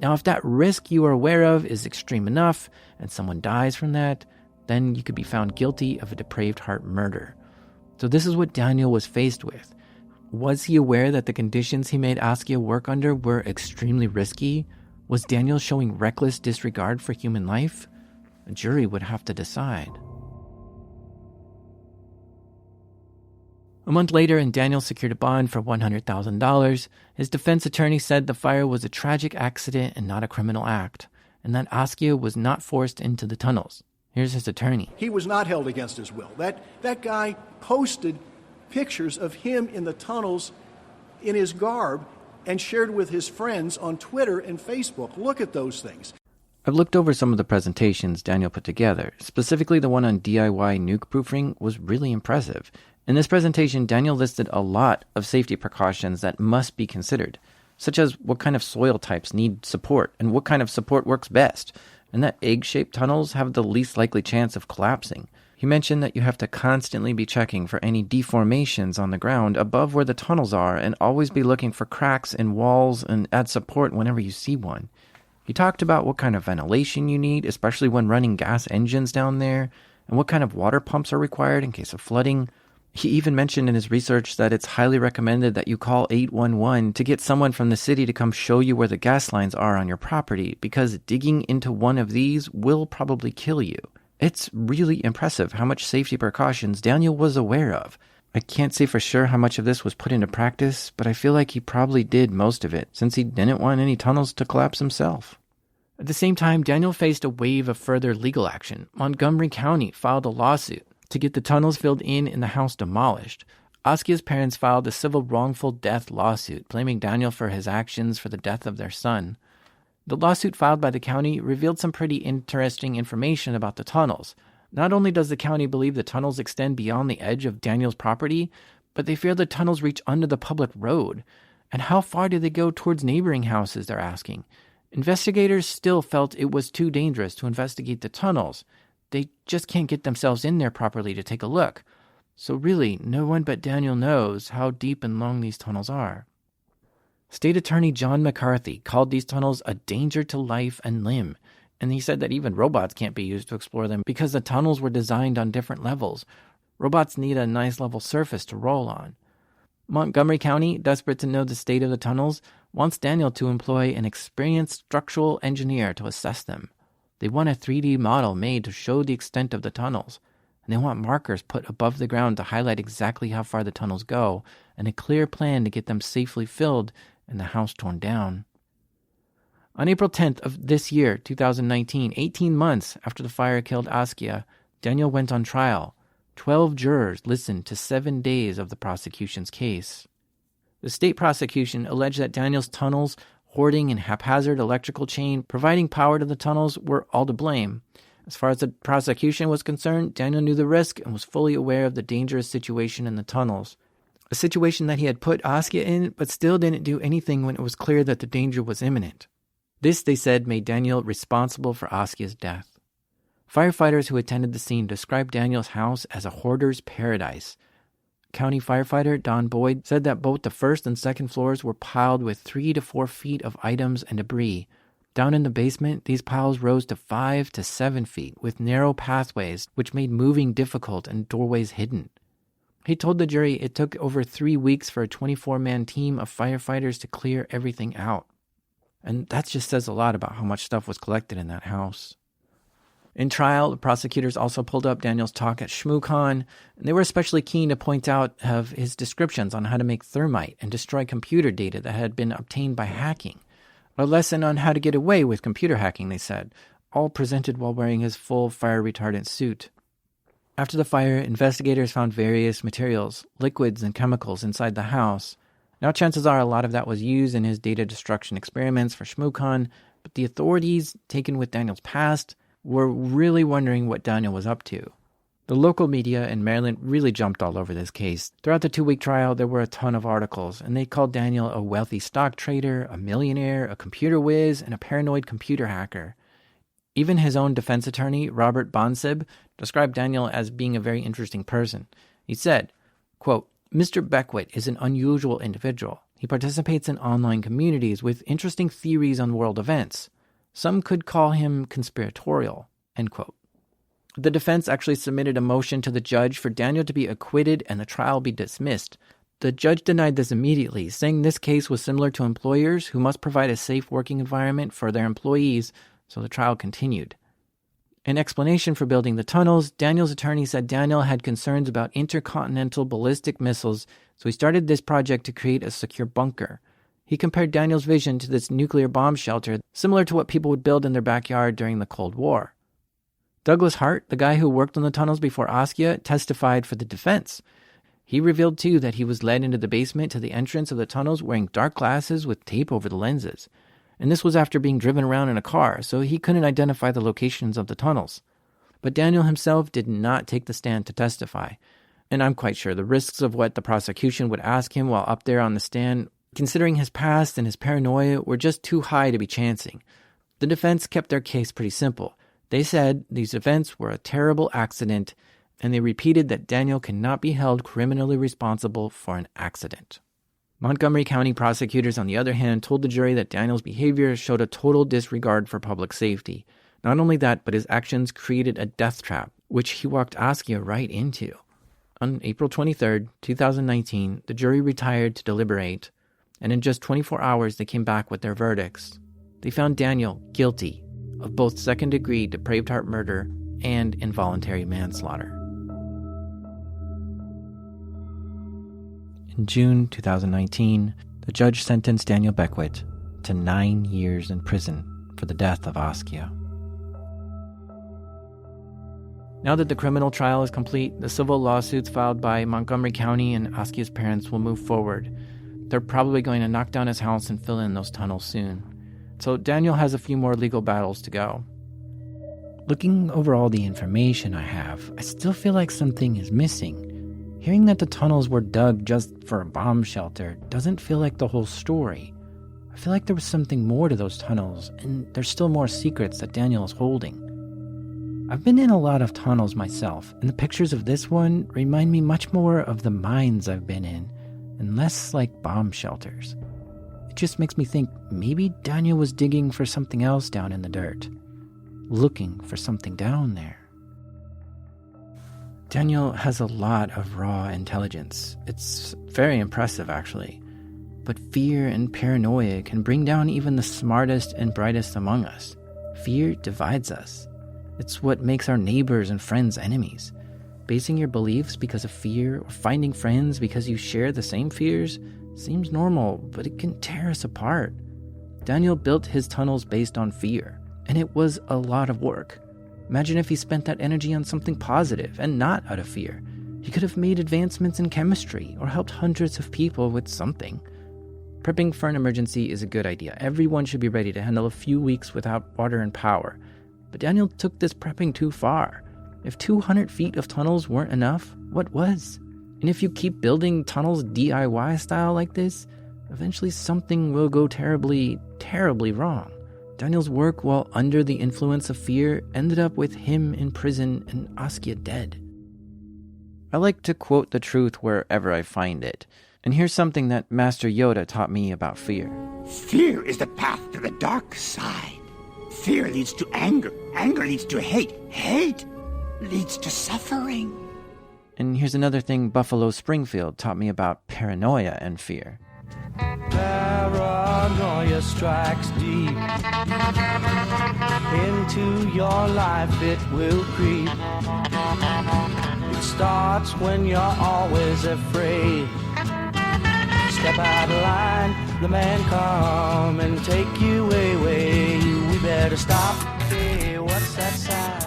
Now, if that risk you are aware of is extreme enough and someone dies from that, then you could be found guilty of a depraved heart murder. So this is what Daniel was faced with. Was he aware that the conditions he made Askia work under were extremely risky? Was Daniel showing reckless disregard for human life? A jury would have to decide. A month later, and Daniel secured a bond for $100,000, his defense attorney said the fire was a tragic accident and not a criminal act, and that Askia was not forced into the tunnels. Here's his attorney. He was not held against his will. That guy posted pictures of him in the tunnels in his garb and shared with his friends on Twitter and Facebook. Look at those things. I've looked over some of the presentations Daniel put together. Specifically, the one on DIY nuke proofing was really impressive. In this presentation, Daniel listed a lot of safety precautions that must be considered, such as what kind of soil types need support and what kind of support works best, and that egg-shaped tunnels have the least likely chance of collapsing. He mentioned that you have to constantly be checking for any deformations on the ground above where the tunnels are and always be looking for cracks in walls and add support whenever you see one. He talked about what kind of ventilation you need, especially when running gas engines down there, and what kind of water pumps are required in case of flooding. He even mentioned in his research that it's highly recommended that you call 811 to get someone from the city to come show you where the gas lines are on your property, because digging into one of these will probably kill you. It's really impressive how much safety precautions Daniel was aware of. I can't say for sure how much of this was put into practice, but I feel like he probably did most of it, since he didn't want any tunnels to collapse himself. At the same time, Daniel faced a wave of further legal action. Montgomery County filed a lawsuit to get the tunnels filled in the house demolished. Askia's parents filed a civil wrongful death lawsuit, blaming Daniel for his actions for the death of their son. The lawsuit filed by the county revealed some pretty interesting information about the tunnels. Not only does the county believe the tunnels extend beyond the edge of Daniel's property, but they fear the tunnels reach under the public road. And how far do they go towards neighboring houses, they're asking. Investigators still felt it was too dangerous to investigate the tunnels. They just can't get themselves in there properly to take a look. So really, no one but Daniel knows how deep and long these tunnels are. State Attorney John McCarthy called these tunnels a danger to life and limb, and he said that even robots can't be used to explore them because the tunnels were designed on different levels. Robots need a nice level surface to roll on. Montgomery County, desperate to know the state of the tunnels, wants Daniel to employ an experienced structural engineer to assess them. They want a 3D model made to show the extent of the tunnels, and they want markers put above the ground to highlight exactly how far the tunnels go, and a clear plan to get them safely filled and the house torn down. On April 10th of this year, 2019, 18 months after the fire killed Askia, Daniel went on trial. 12 jurors listened to 7 days of the prosecution's case. The state prosecution alleged that Daniel's tunnels, hoarding and haphazard electrical chain providing power to the tunnels were all to blame. As far as the prosecution was concerned, Daniel knew the risk and was fully aware of the dangerous situation in the tunnels. A situation that he had put Askia in, but still didn't do anything when it was clear that the danger was imminent. This, they said, made Daniel responsible for Askia's death. Firefighters who attended the scene described Daniel's house as a hoarder's paradise. County firefighter Don Boyd said that both the first and second floors were piled with 3 to 4 feet of items and debris. Down in the basement, these piles rose to 5 to 7 feet with narrow pathways which made moving difficult and doorways hidden. He told the jury it took over 3 weeks for a 24-man team of firefighters to clear everything out. And that just says a lot about how much stuff was collected in that house. In trial, the prosecutors also pulled up Daniel's talk at ShmooCon, and they were especially keen to point out of his descriptions on how to make thermite and destroy computer data that had been obtained by hacking. A lesson on how to get away with computer hacking, they said, all presented while wearing his full fire-retardant suit. After the fire, investigators found various materials, liquids and chemicals inside the house. Now chances are a lot of that was used in his data destruction experiments for ShmooCon, but the authorities, taken with Daniel's past, were really wondering what Daniel was up to. The local media in Maryland really jumped all over this case. Throughout the 2-week trial, there were a ton of articles, and they called Daniel a wealthy stock trader, a millionaire, a computer whiz, and a paranoid computer hacker. Even his own defense attorney, Robert Bonsib, described Daniel as being a very interesting person. He said, quote, Mr. Beckwith is an unusual individual. He participates in online communities with interesting theories on world events. Some could call him conspiratorial, end quote. The defense actually submitted a motion to the judge for Daniel to be acquitted and the trial be dismissed. The judge denied this immediately, saying this case was similar to employers who must provide a safe working environment for their employees, so the trial continued. In explanation for building the tunnels, Daniel's attorney said Daniel had concerns about intercontinental ballistic missiles, so he started this project to create a secure bunker. He compared Daniel's vision to this nuclear bomb shelter, similar to what people would build in their backyard during the Cold War. Douglas Hart, the guy who worked on the tunnels before Askia, testified for the defense. He revealed, too, that he was led into the basement to the entrance of the tunnels wearing dark glasses with tape over the lenses. And this was after being driven around in a car, so he couldn't identify the locations of the tunnels. But Daniel himself did not take the stand to testify. And I'm quite sure the risks of what the prosecution would ask him while up there on the stand, considering his past and his paranoia, were just too high to be chancing. The defense kept their case pretty simple. They said these events were a terrible accident, and they repeated that Daniel cannot be held criminally responsible for an accident. Montgomery County prosecutors, on the other hand, told the jury that Daniel's behavior showed a total disregard for public safety. Not only that, but his actions created a death trap, which he walked Askia right into. On April 23, 2019, the jury retired to deliberate, and in just 24 hours they came back with their verdicts. They found Daniel guilty of both second-degree depraved heart murder and involuntary manslaughter. In June 2019, the judge sentenced Daniel Beckwith to 9 years in prison for the death of Askia. Now that the criminal trial is complete, the civil lawsuits filed by Montgomery County and Askia's parents will move forward. They're probably going to knock down his house and fill in those tunnels soon. So Daniel has a few more legal battles to go. Looking over all the information I have, I still feel like something is missing. Hearing that the tunnels were dug just for a bomb shelter doesn't feel like the whole story. I feel like there was something more to those tunnels, and there's still more secrets that Daniel is holding. I've been in a lot of tunnels myself, and the pictures of this one remind me much more of the mines I've been in, and less like bomb shelters. It just makes me think maybe Daniel was digging for something else down in the dirt, looking for something down there. Daniel has a lot of raw intelligence. It's very impressive, actually. But fear and paranoia can bring down even the smartest and brightest among us. Fear divides us. It's what makes our neighbors and friends enemies. Basing your beliefs because of fear or finding friends because you share the same fears seems normal, but it can tear us apart. Daniel built his tunnels based on fear, and it was a lot of work. Imagine if he spent that energy on something positive and not out of fear. He could have made advancements in chemistry or helped hundreds of people with something. Prepping for an emergency is a good idea. Everyone should be ready to handle a few weeks without water and power. But Daniel took this prepping too far. If 200 feet of tunnels weren't enough, what was? And if you keep building tunnels DIY style like this, eventually something will go terribly, terribly wrong. Daniel's work while under the influence of fear ended up with him in prison and Askia dead. I like to quote the truth wherever I find it. And here's something that Master Yoda taught me about fear. Fear is the path to the dark side. Fear leads to anger. Anger leads to hate. Hate leads to suffering. And here's another thing Buffalo Springfield taught me about paranoia and fear. Paranoia strikes deep into your life, it will creep. It starts when you're always afraid. Step out of line, the man come and take you away. We better stop. Hey, what's that sound?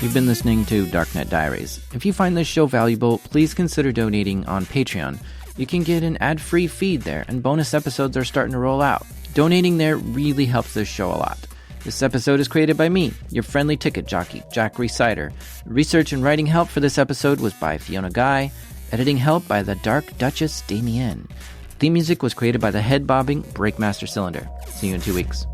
You've been listening to Darknet Diaries. If you find this show valuable, please consider donating on Patreon. You can get an ad-free feed there, and bonus episodes are starting to roll out. Donating there really helps this show a lot. This episode is created by me, your friendly ticket jockey, Jack Resider. Research and writing help for this episode was by Fiona Guy. Editing help by the Dark Duchess Damien. Theme music was created by the head-bobbing Breakmaster Cylinder. See you in 2 weeks.